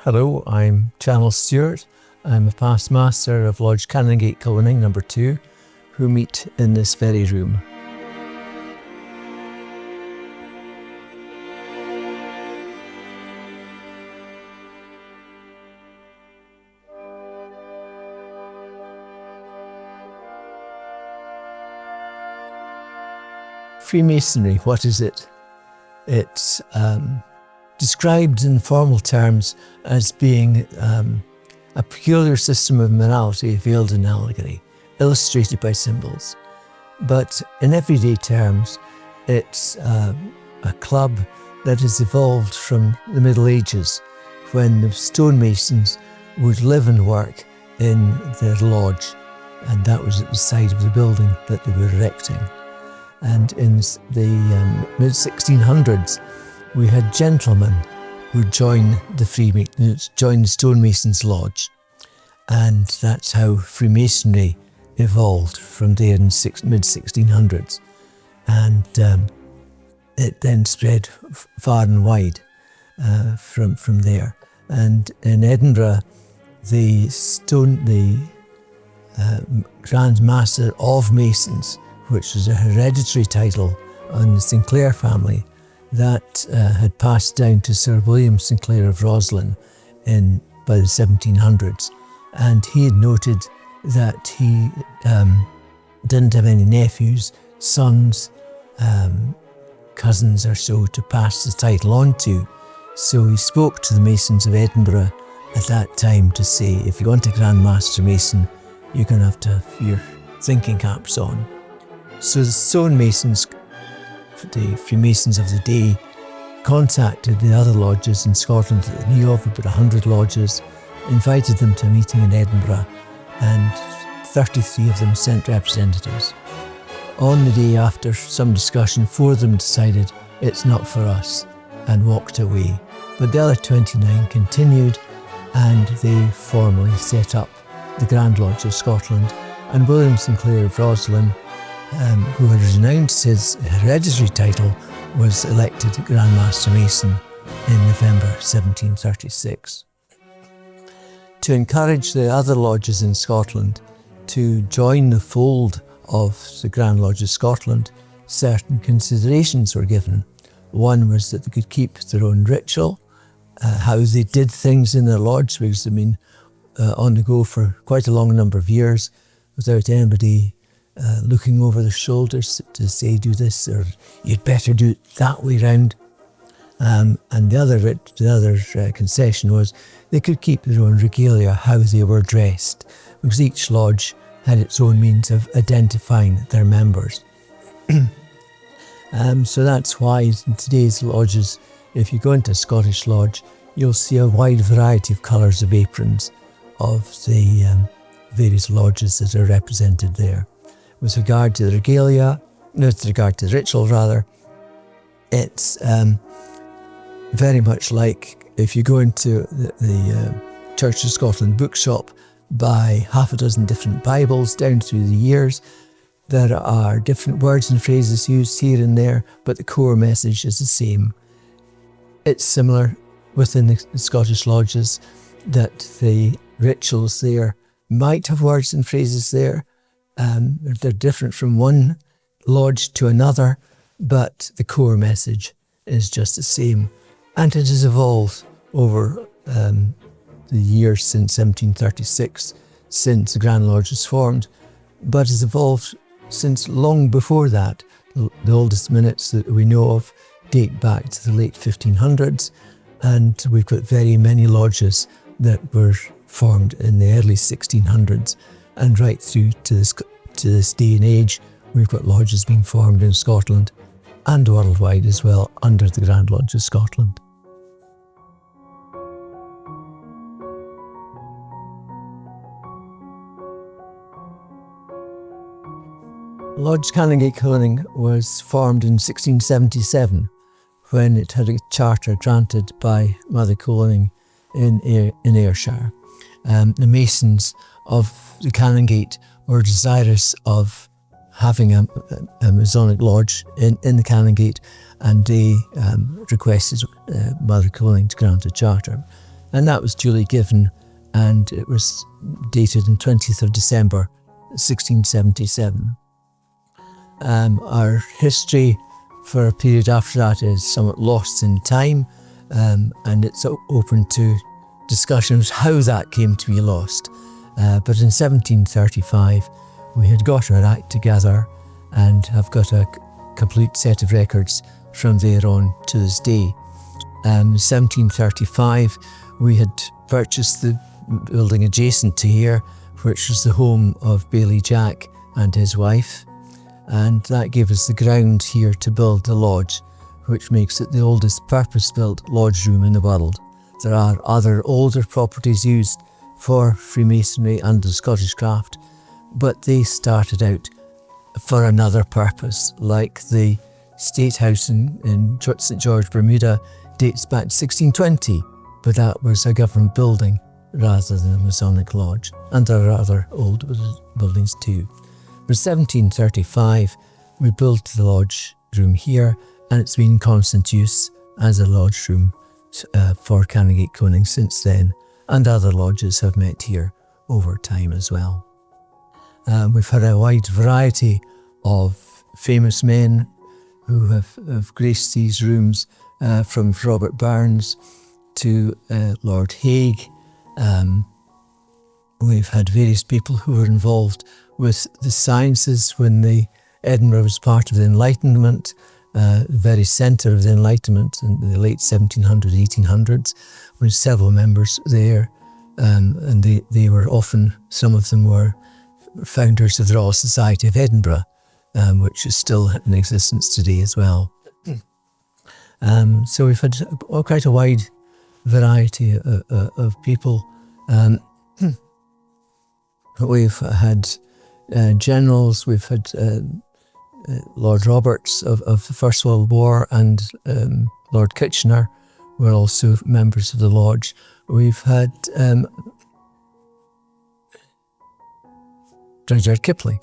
Hello, I'm Charles Stewart. I'm a past master of Lodge Canongate, Kilwinning, number 2, who meet in this very room. Freemasonry, what is it? It's described in formal terms as being a peculiar system of morality veiled in allegory, illustrated by symbols. But in everyday terms, it's a club that has evolved from the Middle Ages, when the stonemasons would live and work in their lodge, and that was at the side of the building that they were erecting. And in the mid-1600s, we had gentlemen who joined the stonemasons' lodge, and that's how Freemasonry evolved from there in mid-1600s, and it then spread far and wide from there. And in Edinburgh, the Grand Master of Masons, which was a hereditary title on the Sinclair family, that had passed down to Sir William Sinclair of Roslin by the 1700s. And he had noted that he didn't have any nephews, sons, cousins or so to pass the title on to. So he spoke to the Masons of Edinburgh at that time to say, if you want a Grand Master Mason, you're going to have your thinking caps on. So the stonemasons, the Freemasons of the day, contacted the other lodges in Scotland that they knew of, about 100 lodges, invited them to a meeting in Edinburgh, and 33 of them sent representatives. On the day, after some discussion, 4 of them decided it's not for us and walked away. But the other 29 continued, and they formally set up the Grand Lodge of Scotland, and William Sinclair of Roslin, who had renounced his hereditary title, was elected Grand Master Mason in November 1736. To encourage the other lodges in Scotland to join the fold of the Grand Lodge of Scotland, certain considerations were given. One was that they could keep their own ritual, how they did things in their lodge, because they've been on the go for quite a long number of years without anybody looking over their shoulders to say, do this, or you'd better do it that way round. And the other concession was they could keep their own regalia, how they were dressed, because each lodge had its own means of identifying their members. So that's why in today's lodges, if you go into a Scottish lodge, you'll see a wide variety of colours of aprons of the various lodges that are represented there. With regard to the regalia, with regard to the ritual rather, it's very much like if you go into the Church of Scotland bookshop, buy half a dozen different Bibles down through the years. There are different words and phrases used here and there, but the core message is the same. It's similar within the Scottish lodges, that the rituals there might have words and phrases there. They're different from one lodge to another, but the core message is just the same. And it has evolved over the years since 1736, since the Grand Lodge was formed, but has evolved since long before that. The oldest minutes that we know of date back to the late 1500s, and we've got very many lodges that were formed in the early 1600s, and right through to this day and age, we've got lodges being formed in Scotland and worldwide as well under the Grand Lodge of Scotland. Lodge Canongate Kilwinning was formed in 1677 when it had a charter granted by Mother Kilwinning in Ayrshire. The Masons of the Canongate were desirous of having a Masonic lodge in the Canongate, and they requested Mother Kilwinning to grant a charter. and that was duly given, and it was dated in 20th of December 1677. Our history for a period after that is somewhat lost in time, and it's open to discussions how that came to be lost. But in 1735, we had got our act together and have got a complete set of records from there on to this day. In 1735, we had purchased the building adjacent to here, which was the home of Bailey Jack and his wife, and that gave us the ground here to build the lodge, which makes it the oldest purpose-built lodge room in the world. There are other older properties used for Freemasonry and the Scottish craft, but they started out for another purpose, like the State House in St George, Bermuda, dates back to 1620, but that was a government building rather than a Masonic lodge, and there are other old buildings too. But 1735, we built the lodge room here, and it's been in constant use as a lodge room for Canongate Kilwinning since then, and other lodges have met here over time as well. We've had a wide variety of famous men who have graced these rooms, from Robert Burns to Lord Hague. We've had various people who were involved with the sciences when Edinburgh was part of the Enlightenment, the very centre of the Enlightenment in the late 1700s, 1800s, with several members there, and they were often, some of them were founders of the Royal Society of Edinburgh, which is still in existence today as well. So we've had quite a wide variety of people. We've had generals, we've had Lord Roberts of the First World War, and Lord Kitchener were also members of the lodge. We've had Rudyard Kipling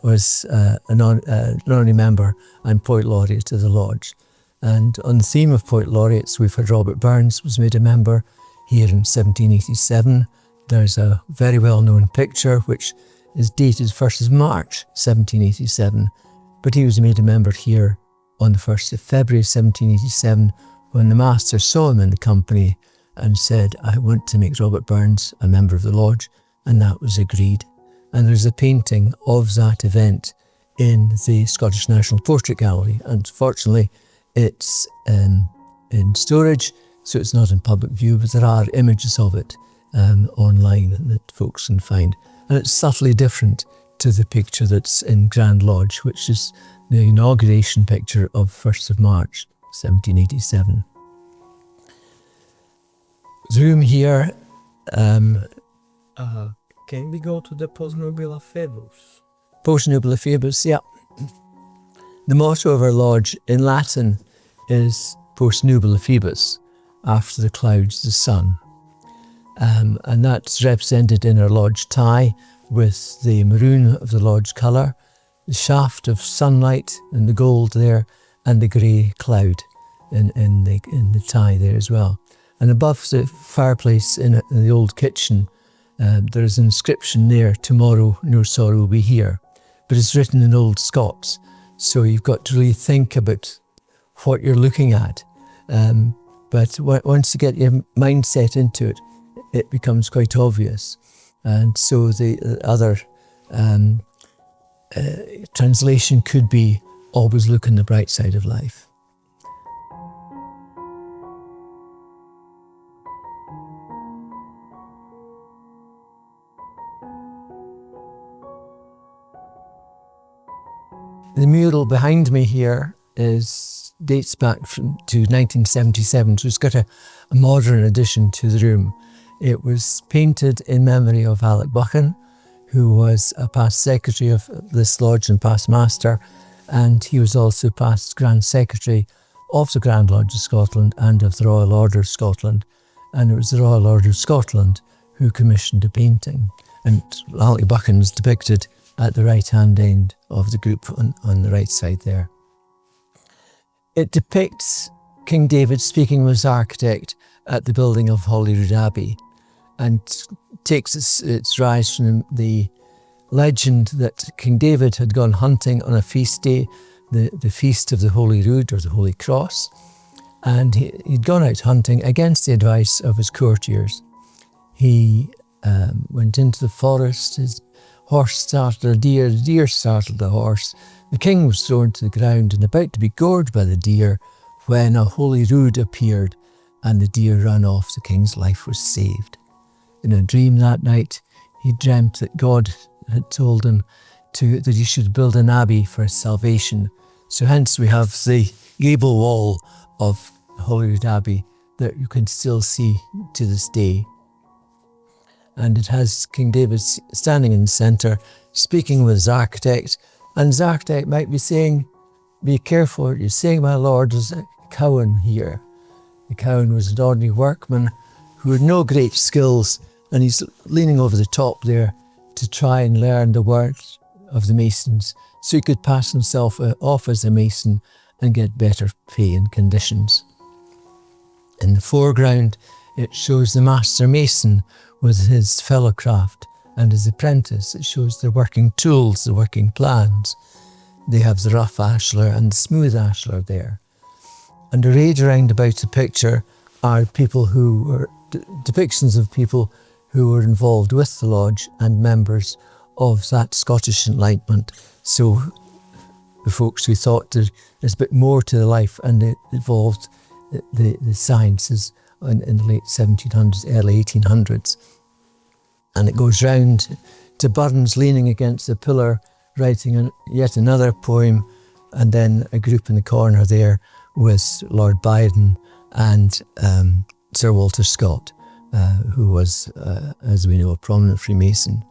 was an honorary member and Poet Laureate of the lodge. And on the theme of Poet Laureates, we've had Robert Burns was made a member here in 1787. There's a very well-known picture which is dated 1st of March 1787, but he was made a member here on the 1st of February 1787 when the master saw him in the company and said, "I want to make Robert Burns a member of the lodge," and that was agreed. And there's a painting of that event in the Scottish National Portrait Gallery, and fortunately it's in storage, so it's not in public view, but there are images of it online that folks can find. And it's subtly different to the picture that's in Grand Lodge, which is the inauguration picture of 1st of March 1787. The room here, Can we go to the Post Nobile Febus? Post Nobile Febus, yeah. The motto of our lodge in Latin is Post Nobile Febus, after the clouds, the sun. And that's represented in our lodge tie with the maroon of the lodge colour, the shaft of sunlight and the gold there, and the grey cloud in the tie there as well. And above the fireplace in the old kitchen, there's an inscription there, "Tomorrow no sorrow will be here," but it's written in Old Scots, so you've got to really think about what you're looking at. But once you get your mindset into it, it becomes quite obvious. And so the other translation could be, "Always look on the bright side of life." The mural behind me here dates back to 1977, so it's got a modern addition to the room. It was painted in memory of Alec Buchan, who was a past secretary of this lodge and past master, and he was also past Grand Secretary of the Grand Lodge of Scotland and of the Royal Order of Scotland. And it was the Royal Order of Scotland who commissioned a painting. And Alec Buchan was depicted at the right-hand end of the group on the right side there. It depicts King David speaking with his architect at the building of Holyrood Abbey, and takes its rise from the legend that King David had gone hunting on a feast day, the Feast of the Holy Rood, or the Holy Cross, and he'd gone out hunting against the advice of his courtiers. He went into the forest, his horse startled a deer, the deer startled the horse, the king was thrown to the ground and about to be gored by the deer when a holy rood appeared and the deer ran off. The king's life was saved. In a dream that night, he dreamt that God had told him that he should build an abbey for his salvation. So hence we have the gable wall of Holyrood Abbey that you can still see to this day. And it has King David standing in the centre, speaking with his architect, and his architect might be saying, "Be careful what you're saying, my lord, there's a Cowan here." The Cowan was an ordinary workman who had no great skills, and he's leaning over the top there to try and learn the words of the masons so he could pass himself off as a mason and get better pay and conditions. In the foreground, it shows the master mason with his fellow craft and his apprentice. It shows their working tools, the working plans. They have the rough ashlar and the smooth ashlar there. And arrayed around about the picture are people who were depictions of people who were involved with the lodge and members of that Scottish enlightenment. So the folks who thought there's a bit more to the life, and it involved the sciences in the late 1700s, early 1800s. And it goes round to Burns leaning against a pillar, writing yet another poem, and then a group in the corner there with Lord Byron and Sir Walter Scott, who was, as we know, a prominent Freemason.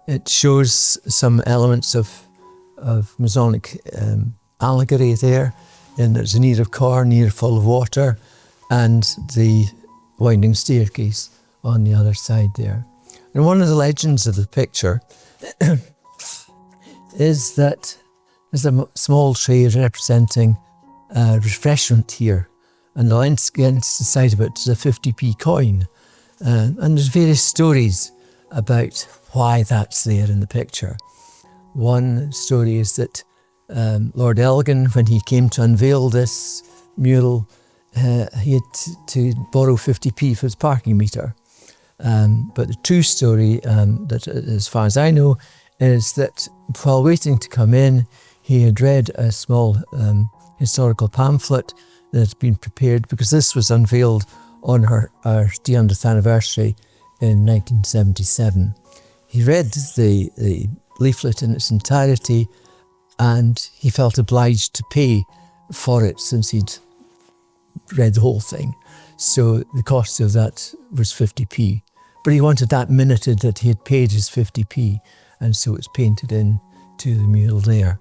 It shows some elements of Masonic allegory there, and there's an ear of corn, ear full of water, and the winding staircase on the other side there. And one of the legends of the picture is that there's a small tree representing a refreshment here, and against the side of it is a 50p coin. And there's various stories about why that's there in the picture. One story is that Lord Elgin, when he came to unveil this mural, he had to borrow 50p for his parking meter. But the true story, that as far as I know, is that while waiting to come in, he had read a small historical pamphlet that had been prepared, because this was unveiled on our 300th anniversary in 1977. He read the leaflet in its entirety, and he felt obliged to pay for it since he'd read the whole thing. So the cost of that was 50p. But he wanted that minuted that he had paid his 50p, and so it's painted in to the mural there.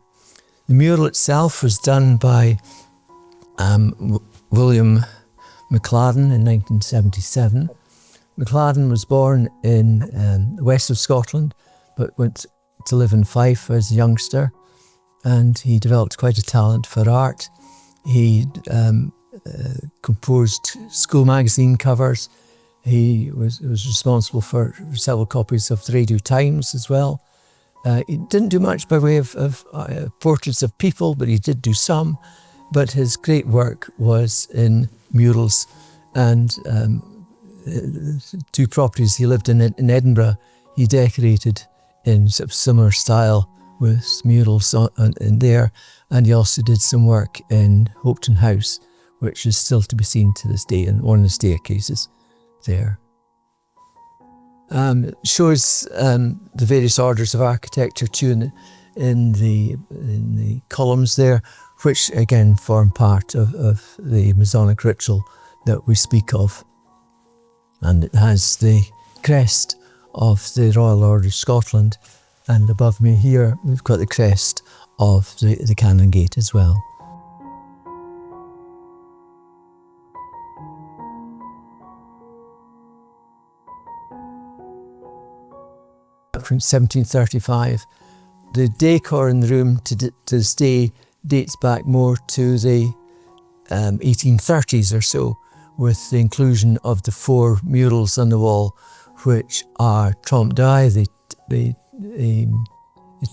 The mural itself was done by William McLaren in 1977. McLaren was born in the west of Scotland, but went to live in Fife as a youngster, and he developed quite a talent for art. He composed school magazine covers. He was responsible for several copies of the Radio Times as well. He didn't do much by way of portraits of people, but he did do some. But his great work was in murals, and two properties he lived in Edinburgh, he decorated in sort of similar style with murals in there. And he also did some work in Hopeton House, which is still to be seen to this day, and one of the staircases there. Shows the various orders of architecture too in the columns there, which again form part of the Masonic ritual that we speak of. And it has the crest of the Royal Order of Scotland, and above me here we've got the crest of the Canongate as well. From 1735. The decor in the room to this day dates back more to the 1830s or so, with the inclusion of the 4 murals on the wall, which are trumped eye. They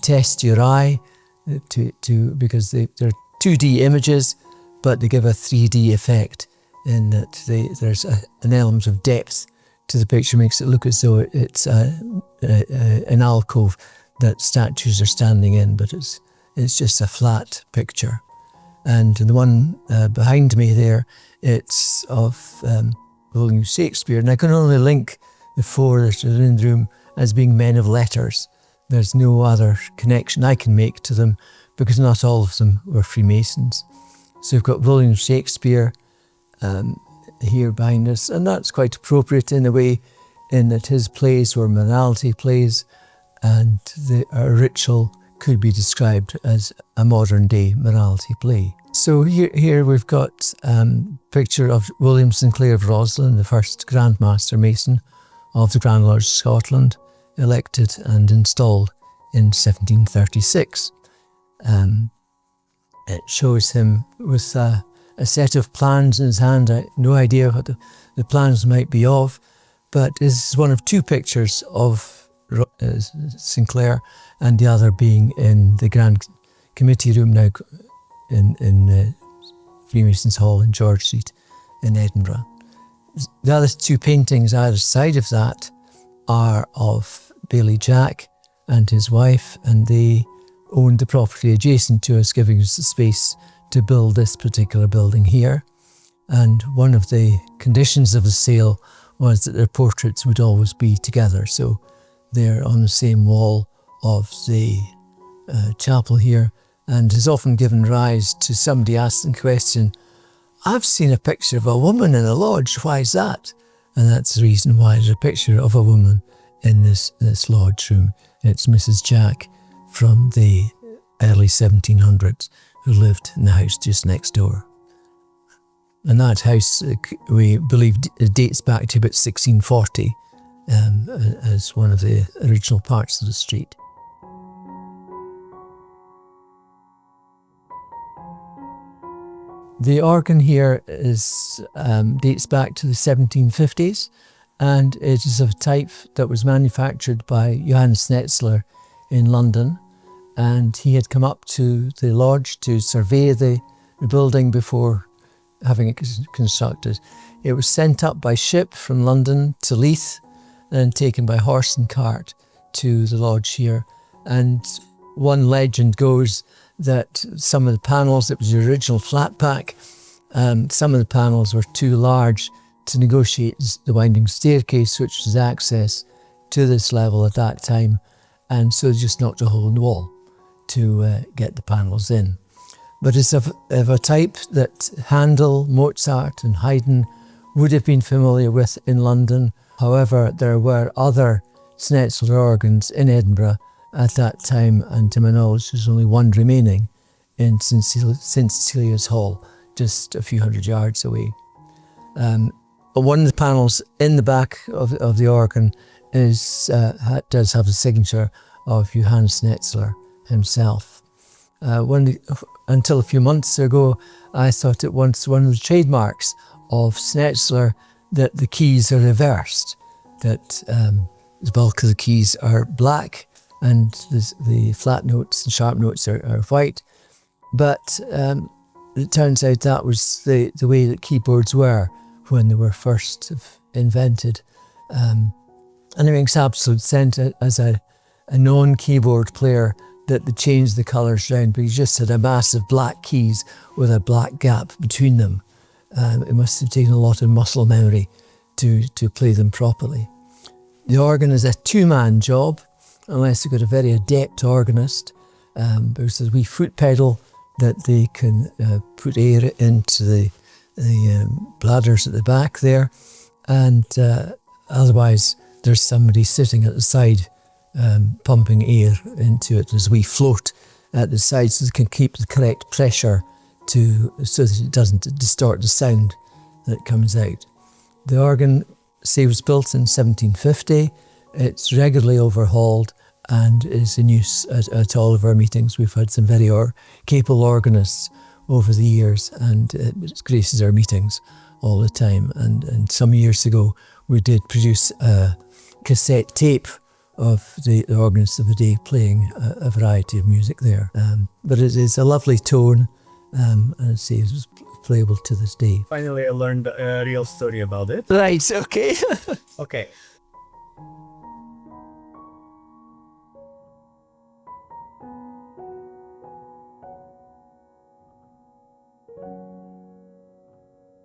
test your eye because they're 2D images, but they give a 3D effect in that there's an element of depth to the picture, makes it look as though it's an alcove that statues are standing in, but it's just a flat picture. And the one behind me there, it's of William Shakespeare, and I can only link the 4 that are in the room as being men of letters. There's no other connection I can make to them because not all of them were Freemasons. So we've got William Shakespeare here behind us, and that's quite appropriate in a way, in that his plays were morality plays, and a ritual could be described as a modern day morality play. So here we've got a picture of William Sinclair of Roslin, the first Grand Master Mason of the Grand Lodge of Scotland, elected and installed in 1736. It shows him with a set of plans in his hand. I have no idea what the plans might be of, but this is one of 2 pictures of Sinclair, and the other being in the Grand Committee room now in Freemasons Hall in George Street in Edinburgh. The other 2 paintings either side of that are of Baillie Jack and his wife, and they owned the property adjacent to us, giving us the space to build this particular building here. And one of the conditions of the sale was that their portraits would always be together, so they're on the same wall of the chapel here, and has often given rise to somebody asking the question, "I've seen a picture of a woman in a lodge, why is that?" And that's the reason why there's a picture of a woman in this lodge room. It's Mrs. Jack from the early 1700s who lived in the house just next door. And that house, we believe, dates back to about 1640 as one of the original parts of the street. The organ here dates back to the 1750s, and it is of a type that was manufactured by Johann Schnetzler in London, and he had come up to the lodge to survey the building before having it constructed. It was sent up by ship from London to Leith, then taken by horse and cart to the lodge here. And one legend goes that some of the panels, it was the original flat pack, some of the panels were too large to negotiate the winding staircase, which was access to this level at that time, and so they just knocked a hole in the wall to get the panels in. But it's of a type that Handel, Mozart and Haydn would have been familiar with in London. However, there were other Schnetzler organs in Edinburgh at that time, and to my knowledge there's only one remaining in St Cecilia's Hall, just a few hundred yards away. One of the panels in the back of the organ does have the signature of Johann Schnetzler himself. Until a few months ago, I thought it was one of the trademarks of Schnetzler that the keys are reversed, that the bulk of the keys are black and the flat notes and sharp notes are white. But it turns out that was the way that keyboards were when they were first invented. And it makes absolute sense as a non-keyboard player that they changed the colours round, but you just had a massive black keys with a black gap between them. It must have taken a lot of muscle memory to play them properly. The organ is a 2-man job, unless you've got a very adept organist. There's a wee foot pedal that they can put air into the bladders at the back there, and otherwise there's somebody sitting at the side pumping air into it. There's a wee float at the side so they can keep the correct pressure so that it doesn't distort the sound that comes out. The organ, say, was built in 1750. It's regularly overhauled and is in use at all of our meetings. We've had some very capable organists over the years, and it graces our meetings all the time. And some years ago, we did produce a cassette tape of the organist of the day playing a variety of music there. But it is a lovely tone, and it's playable to this day. Finally, I learned a real story about it. Right, okay. Okay,